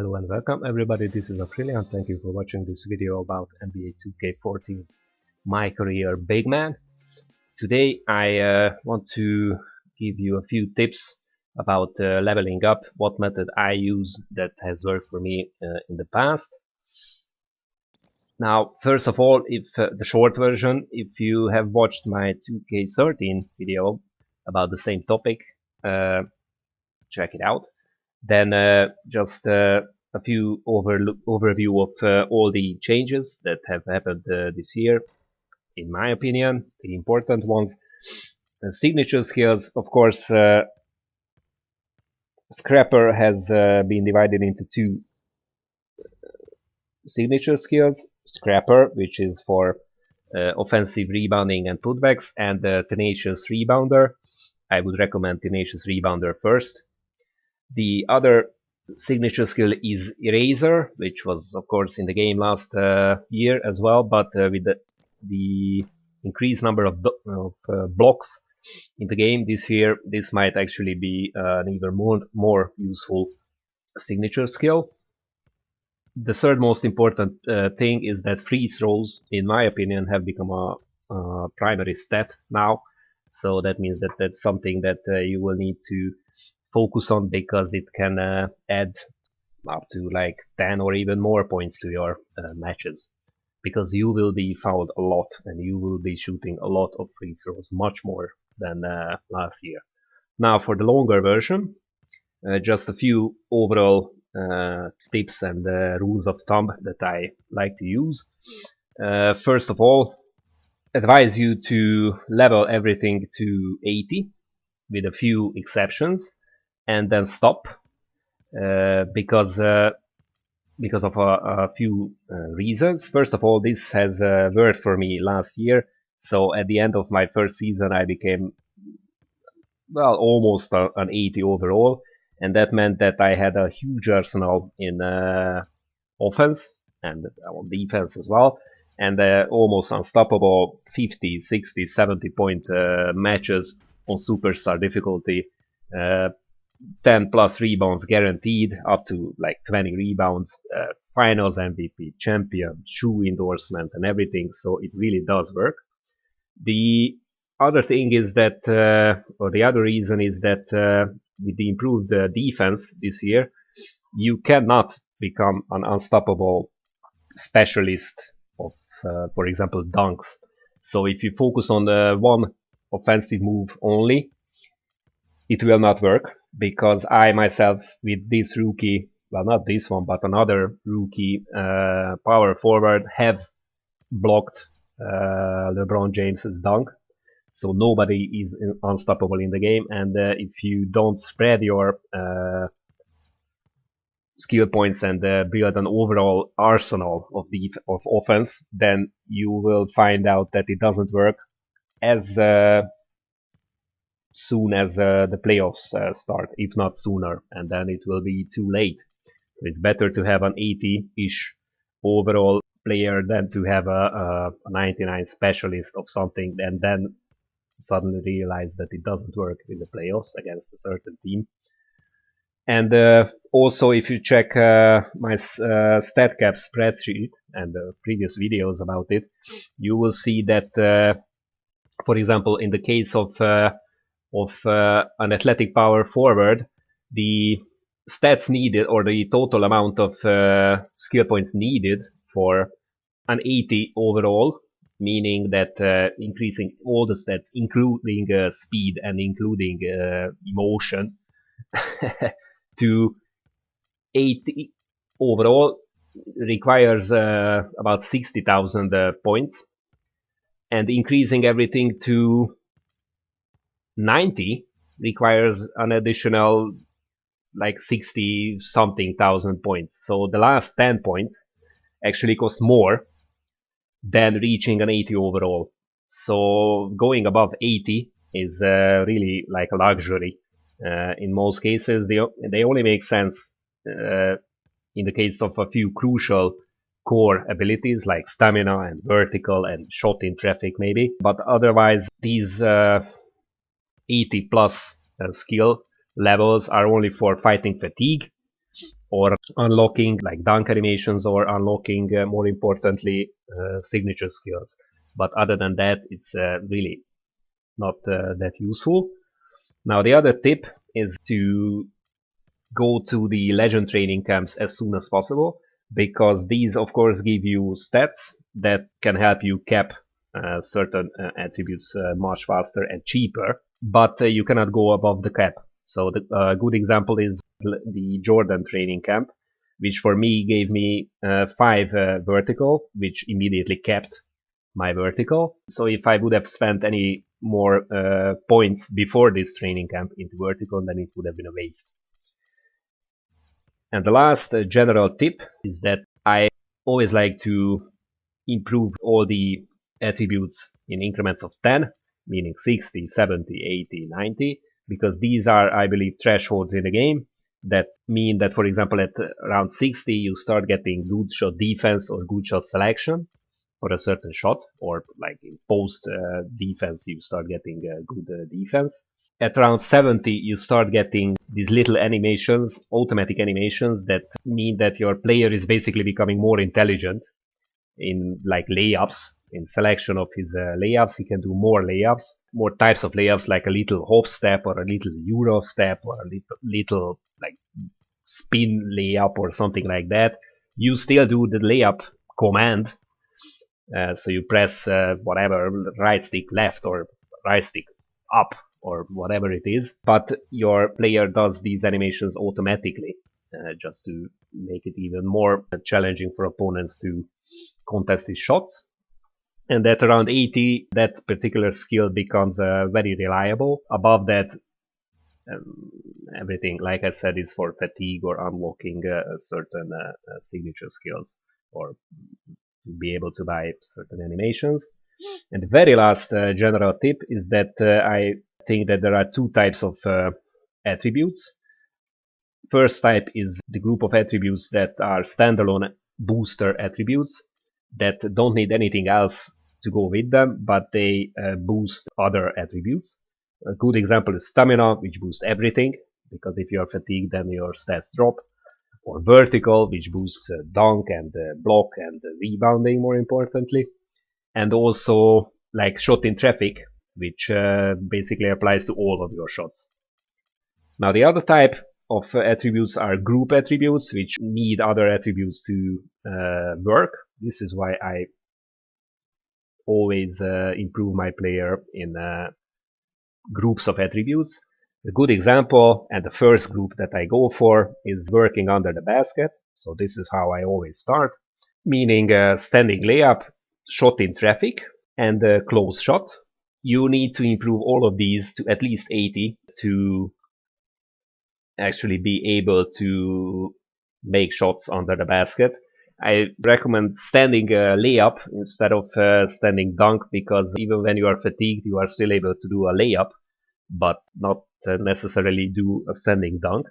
Hello and welcome everybody, this is Aprilia and thank you for watching this video about NBA 2K14 My Career Big Man. Today I want to give you a few tips about leveling up, what method I use that has worked for me in the past. Now, first of all, if the short version, if you have watched my 2K13 video about the same topic, check it out. Then just a few overview of all the changes that have happened this year, in my opinion, the important ones. Signature skills, of course, Scrapper has been divided into two signature skills. Scrapper, which is for offensive rebounding and putbacks, and Tenacious Rebounder. I would recommend Tenacious Rebounder first. The other signature skill is Eraser, which was of course in the game last year as well, but with the increased number of blocks in the game this year, this might actually be an even more useful signature skill. The third most important thing is that free throws, in my opinion, have become a primary stat now. So that means that that's something that you will need to focus on, because it can add up to like 10 or even more points to your matches, because you will be fouled a lot and you will be shooting a lot of free throws, much more than last year. Now for the longer version, just a few overall tips and rules of thumb that I like to use. First of all, advise you to level everything to 80 with a few exceptions, and then stop because of a few reasons. First of all, this has worked for me last year. So at the end of my first season, I became, well, almost an 80 overall, and that meant that I had a huge arsenal in offense and on defense as well, and almost unstoppable 50, 60, 70 point matches on superstar difficulty. 10 plus rebounds guaranteed, up to like 20 rebounds, finals MVP, champion, shoe endorsement and everything, so it really does work. The other thing is that, or the other reason is that with the improved defense this year, you cannot become an unstoppable specialist of, for example, dunks. So if you focus on one offensive move only, it will not work, because I myself, with this rookie, well, not this one, but another rookie power forward, have blocked Lebron James's dunk. So nobody is unstoppable in the game, and if you don't spread your skill points and build an overall arsenal of offense, then you will find out that it doesn't work as soon as the playoffs start, if not sooner, and then it will be too late. So it's better to have an 80-ish overall player than to have a 99 specialist of something and then suddenly realize that it doesn't work in the playoffs against a certain team. And also, if you check my StatCap spreadsheet and previous videos about it, you will see that, for example, in the case of an athletic power forward, the stats needed, or the total amount of skill points needed for an 80 overall, meaning that increasing all the stats, including speed and including emotion, to 80 overall requires about 60,000 points, and increasing everything to 90 requires an additional like 60 something thousand points. So the last 10 points actually cost more than reaching an 80 overall. So going above 80 is really like a luxury. In most cases, they only make sense in the case of a few crucial core abilities like stamina and vertical and shot in traffic maybe, but otherwise these 80 plus skill levels are only for fighting fatigue or unlocking like dunk animations, or unlocking, more importantly, signature skills. But other than that, it's really not that useful. Now, the other tip is to go to the legend training camps as soon as possible, because these, of course, give you stats that can help you cap certain attributes much faster and cheaper, but you cannot go above the cap. So the good example is the Jordan training camp, which for me gave me 5 vertical, which immediately capped my vertical. So if I would have spent any more points before this training camp into vertical, then it would have been a waste. And the last general tip is that I always like to improve all the attributes in increments of 10, meaning 60, 70, 80, 90, because these are, I believe, thresholds in the game that mean that, for example, at around 60, you start getting good shot defense or good shot selection for a certain shot, or like in post defense, you start getting good defense. At around 70, you start getting these little animations, automatic animations, that mean that your player is basically becoming more intelligent in like layups, in selection of his layups. He can do more layups, more types of layups, like a little hop step or a little euro step or a little like spin layup or something like that. You still do the layup command. So you press whatever, right stick left or right stick up or whatever it is, but your player does these animations automatically, just to make it even more challenging for opponents to contest his shots. And at around 80, that particular skill becomes very reliable. Above that, everything, like I said, is for fatigue or unlocking certain signature skills, or be able to buy certain animations. And the very last general tip is that I think that there are 2 types of attributes. First type is the group of attributes that are standalone booster attributes that don't need anything else to go with them, but they boost other attributes. A good example is stamina, which boosts everything, because if you are fatigued, then your stats drop. Or vertical, which boosts dunk and block and rebounding, more importantly. And also like shot in traffic, which basically applies to all of your shots. Now, the other type of attributes are group attributes, which need other attributes to work. This is why I always improve my player in groups of attributes. A good example, and the first group that I go for, is working under the basket. So this is how I always start, meaning standing layup, shot in traffic, and close shot. You need to improve all of these to at least 80 to actually be able to make shots under the basket. I recommend standing layup instead of standing dunk, because even when you are fatigued, you are still able to do a layup, but not necessarily do a standing dunk.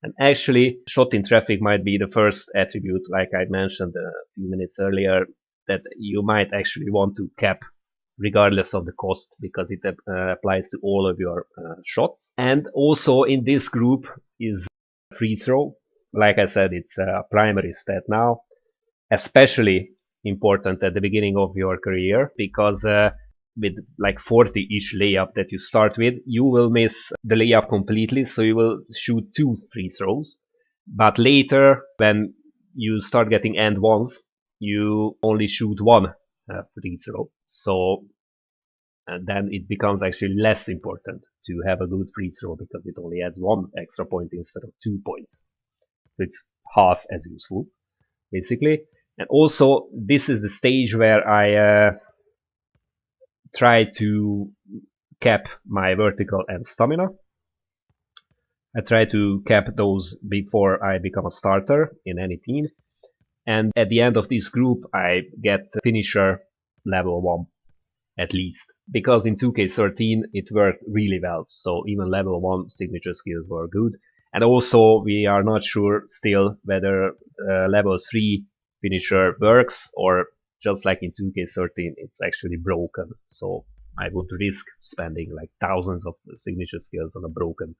And actually, shot in traffic might be the first attribute, like I mentioned a few minutes earlier, that you might actually want to cap regardless of the cost, because it applies to all of your shots. And also in this group is free throw. Like I said, it's a primary stat now, especially important at the beginning of your career, because with like 40-ish layup that you start with, you will miss the layup completely, so you will shoot 2 free throws. But later, when you start getting and ones, you only shoot 1 free throw. So then it becomes actually less important to have a good free throw, because it only adds 1 extra point instead of 2 points. So it's half as useful, basically. And also, this is the stage where I try to cap my vertical and stamina. I try to cap those before I become a starter in any team. And at the end of this group, I get finisher level 1 at least, because in 2K13 it worked really well. So even level 1 signature skills were good. And also, we are not sure still whether level 3 finisher works, or just like in 2K13 it's actually broken. So I would risk spending like thousands of signature skills on a broken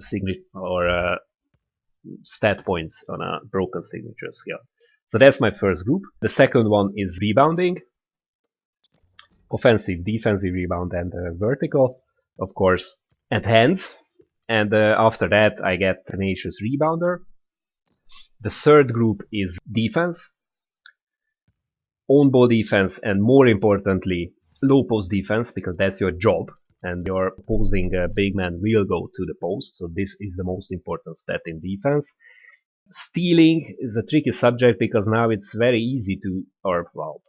signature or stat points on a broken signature skill. So that's my first group. The second one is rebounding, offensive, defensive rebound, and vertical, of course, and hands. And after that, I get tenacious rebounder. The third group is defense, on ball defense, and more importantly, low post defense, because that's your job. And your opposing big man will go to the post, so this is the most important stat in defense. Stealing is a tricky subject because now it's very easy to, or well,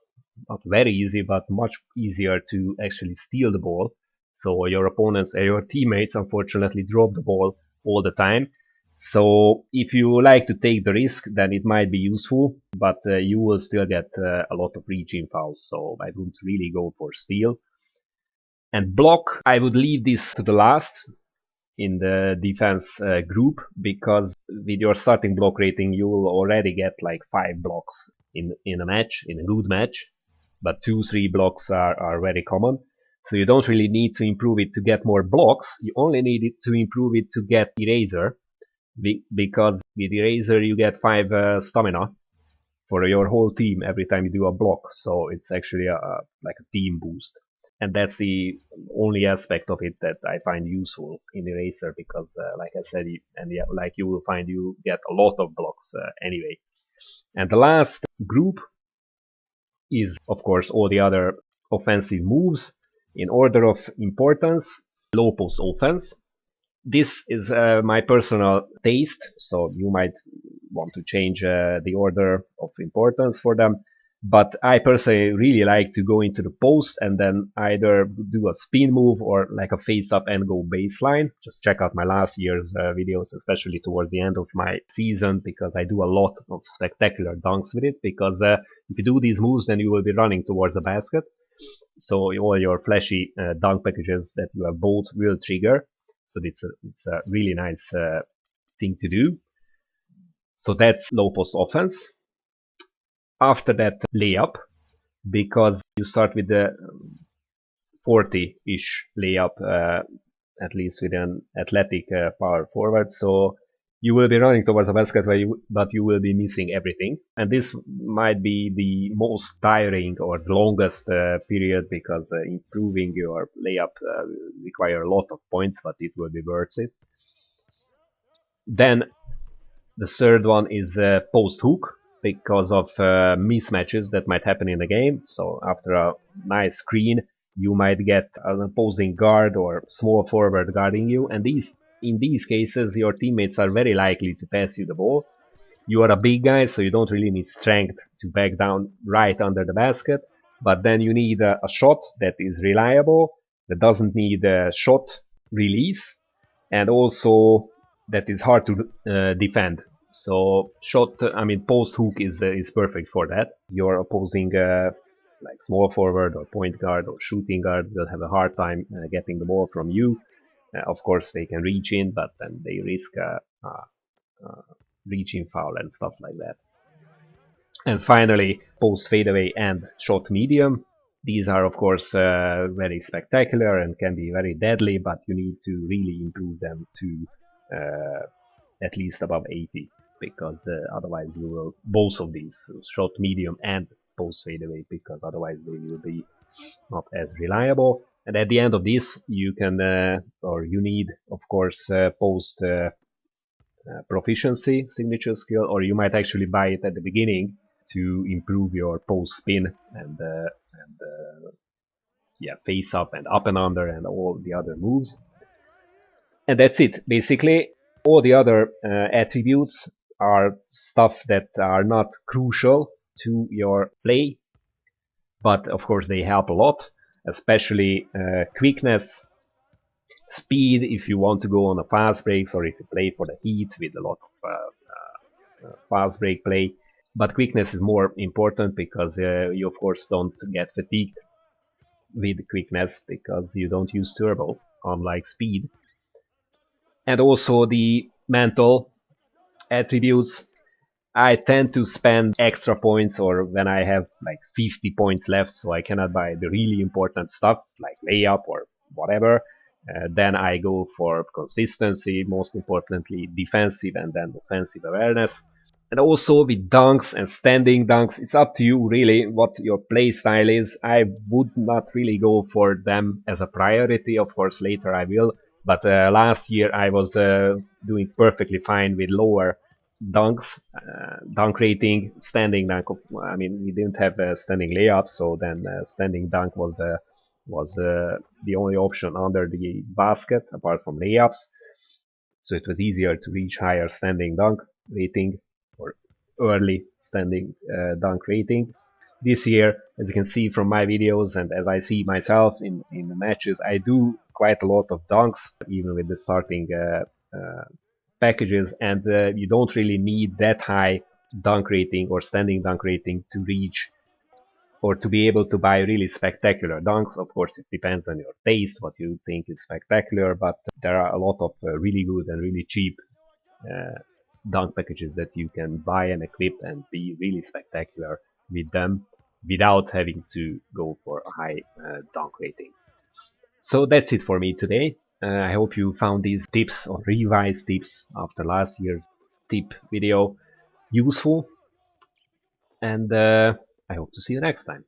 not very easy, but much easier to actually steal the ball. So your opponents and your teammates unfortunately drop the ball all the time. So if you like to take the risk, then it might be useful, but you will still get a lot of reaching fouls, so I wouldn't really go for steal. And block, I would leave this to the last in the defense group, because with your starting block rating, you will already get like 5 blocks in a match, in a good match, but 2-3 blocks are very common. So you don't really need to improve it to get more blocks, you only need it to improve it to get eraser, because with eraser you get 5 stamina for your whole team every time you do a block, so it's actually like a team boost. And that's the only aspect of it that I find useful in eraser, because like I said, like you will find, you get a lot of blocks anyway. And the last group is, of course, all the other offensive moves in order of importance. Low post offense. This is my personal taste, so you might want to change the order of importance for them. But I personally really like to go into the post and then either do a spin move or like a face up and go baseline. Just check out my last year's videos, especially towards the end of my season, because I do a lot of spectacular dunks with it. Because if you do these moves, then you will be running towards the basket. So all your flashy dunk packages that you have bought will trigger. So it's a really nice thing to do. So that's low post offense. After that, layup, because you start with the 40-ish layup, at least with an athletic power forward. So you will be running towards a basket, but you will be missing everything. And this might be the most tiring or the longest period, because improving your layup will require a lot of points, but it will be worth it. Then the third one is post hook, because of mismatches that might happen in the game. So after a nice screen, you might get an opposing guard or small forward guarding you, and in these cases your teammates are very likely to pass you the ball. You are a big guy, so you don't really need strength to back down right under the basket, but then you need a shot that is reliable, that doesn't need a shot release, and also that is hard to defend. So post hook is perfect for that. Your opposing like small forward or point guard or shooting guard will have a hard time getting the ball from you. Of course, they can reach in, but then they risk reaching foul and stuff like that. And finally, post fadeaway and shot medium. These are, of course, very spectacular and can be very deadly, but you need to really improve them to at least above 80, because otherwise you will, both of these, shot medium and post fadeaway, because otherwise they will be not as reliable. And at the end of this, you can or you need, of course, post proficiency signature skill, or you might actually buy it at the beginning to improve your post spin and face up and under and all the other moves. And that's it. Basically, all the other attributes are stuff that are not crucial to your play, but of course they help a lot, especially quickness, speed if you want to go on a fast breaks, or if you play for the Heat with a lot of fast break play. But quickness is more important, because you of course don't get fatigued with quickness, because you don't use turbo, unlike speed. And also the mental attributes. I tend to spend extra points, or when I have like 50 points left, so I cannot buy the really important stuff like layup or whatever. Then I go for consistency, most importantly defensive and then offensive awareness. And also with dunks and standing dunks, it's up to you really what your play style is. I would not really go for them as a priority. Of course, later I will. But last year I was doing perfectly fine with lower dunks, dunk rating, standing dunk. I mean, we didn't have standing layup, so then standing dunk was the only option under the basket apart from layups. So it was easier to reach higher standing dunk rating or early standing dunk rating. This year, as you can see from my videos and as I see myself in the matches, I do quite a lot of dunks, even with the starting packages, and you don't really need that high dunk rating or standing dunk rating to reach or to be able to buy really spectacular dunks. Of course, it depends on your taste, what you think is spectacular, but there are a lot of really good and really cheap uh, dunk packages that you can buy and equip and be really spectacular with them without having to go for a high dunk rating. So that's it for me today. I hope you found these tips or revised tips after last year's tip video useful, and I hope to see you next time.